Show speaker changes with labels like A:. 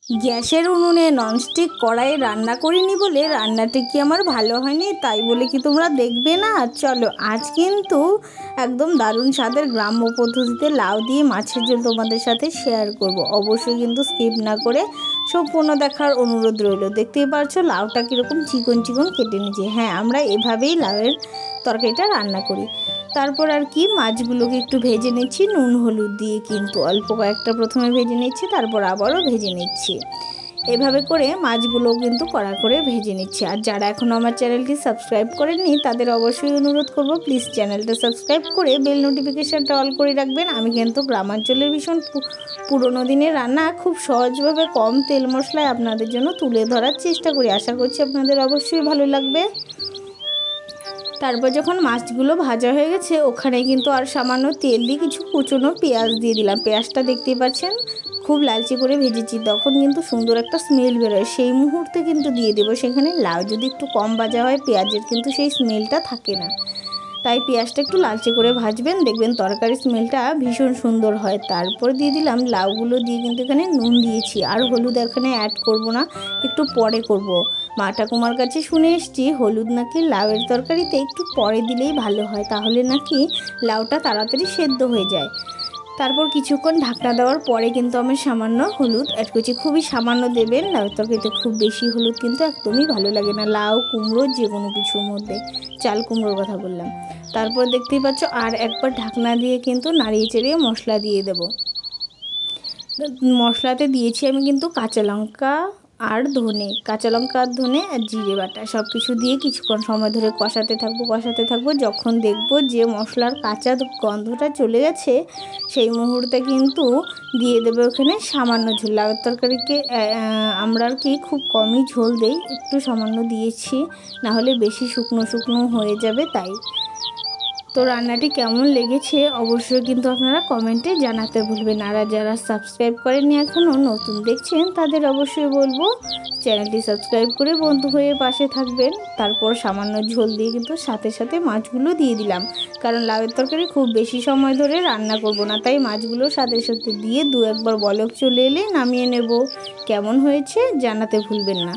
A: গ্যাসের উনুনে ননস্টিক কড়াইয়ে রান্না করিনি বলে রান্নাটা কি আমার ভালো হয়নি তাই বলে কি তোমরা দেখবে না? চলো আজ কিন্তু একদম দারুণ স্বাদের গ্রাম্য পদ্ধতিতে লাউ দিয়ে মাছের ঝোল তোমাদের সাথে শেয়ার করব। অবশ্যই কিন্তু স্কিপ না করে সম্পূর্ণ দেখার অনুরোধ রইল। দেখতেই পাচ্ছ লাউটা কীরকম চিকন চিকন কেটে নিয়েছি। হ্যাঁ, আমরা এভাবেই লাউয়ের তরকারিটা রান্না করি। তারপর আর কি মাছগুলোকে একটু ভেজে নিচ্ছি নুন হলুদ দিয়ে, কিন্তু অল্প কয়েকটা প্রথমে ভেজে নিচ্ছি, তারপর আবারও ভেজে নিচ্ছি। এভাবে করে মাছগুলো কিন্তু কড়া করে ভেজে নিচ্ছি। আর যারা এখনও আমার চ্যানেলটি সাবস্ক্রাইব করেননি তাদের অবশ্যই অনুরোধ করব, প্লিজ চ্যানেলটা সাবস্ক্রাইব করে বেল নোটিফিকেশানটা অল করে রাখবেন। আমি কিন্তু গ্রামাঞ্চলের ভীষণ পুরোনো দিনের রান্না খুব সহজভাবে কম তেল মশলায় আপনাদের জন্য তুলে ধরার চেষ্টা করি। আশা করছি আপনাদের অবশ্যই ভালো লাগবে। তারপর যখন মাছগুলো ভাজা হয়ে গেছে ওখানে কিন্তু আর সামান্য তেল দিয়ে কিছু কুচনো পেঁয়াজ দিয়ে দিলাম। পেঁয়াজটা দেখতেই পাচ্ছেন খুব লালচে করে ভেজেছি, তখন কিন্তু সুন্দর একটা স্মেল বেরোয়, সেই মুহূর্তে কিন্তু দিয়ে দেবো সেখানে লাউ। যদি একটু কম ভাজা হয় পেঁয়াজের কিন্তু সেই স্মেলটা থাকে না, তাই পেঁয়াজটা একটু লালচে করে ভাজবেন, দেখবেন তরকারির স্মেলটা ভীষণ সুন্দর হয়। তারপর দিয়ে দিলাম লাউগুলো দিয়ে, কিন্তু এখানে নুন দিয়েছি আর হলুদ এখানে অ্যাড করব না, একটু পরে করব। মা ঠাকুমার কাছে শুনে এসেছি হলুদ নাকি লাউয়ের তরকারিতে একটু পরে দিলেই ভালো হয়, তাহলে নাকি লাউটা তাড়াতাড়ি সেদ্ধ হয়ে যায়। তারপর কিছুক্ষণ ঢাকনা দেওয়ার পরে কিন্তু আমি সামান্য হলুদ অ্যাড করছি, খুবই সামান্য দেবেন। লাউ তরকারিতে খুব বেশি হলুদ কিন্তু একদমই ভালো লাগে না, লাউ কুমড়ো যে কোনো কিছুর মধ্যে, চাল কুমড়োর কথা বললাম। তারপর দেখতেই পাচ্ছ আর একবার ঢাকনা দিয়ে কিন্তু নাড়িয়ে চেড়িয়ে মশলা দিয়ে দেব। মশলাতে দিয়েছি আমি কিন্তু কাঁচা লঙ্কা আর ধনে, কাঁচা লঙ্কা আর ধনে আর জিরে বাটা সব কিছু দিয়ে কিছুক্ষণ সময় ধরে কষাতে থাকবো। যখন দেখবো যে মশলার কাঁচা গন্ধটা চলে গেছে সেই মুহূর্তে কিন্তু দিয়ে দেবো ওখানে সামান্য ঝোল। লাউয়ের তরকারিকে আমরা আর কি খুব কমই ঝোল দেই, একটু সামান্য দিয়েছি, নাহলে বেশি শুকনো শুকনো হয়ে যাবে তাই। তো রান্নাটি কেমন লেগেছে অবশ্যই কিন্তু আপনারা কমেন্টে জানাতে ভুলবেন। আর যারা সাবস্ক্রাইব করেননি এখনও নতুন দেখছেন তাদের অবশ্যই বলবো চ্যানেলটি সাবস্ক্রাইব করে বন্ধু হয়ে পাশে থাকবেন। তারপর সামান্য ঝোল দিয়ে কিন্তু সাথে সাথে মাছগুলো দিয়ে দিলাম, কারণ লাউয়ের তরকারি খুব বেশি সময় ধরে রান্না করব না, তাই মাছগুলো সাথে সাথে দিয়ে দু একবার বলক চলে এলে নামিয়ে নেব। কেমন হয়েছে জানাতে ভুলবেন না।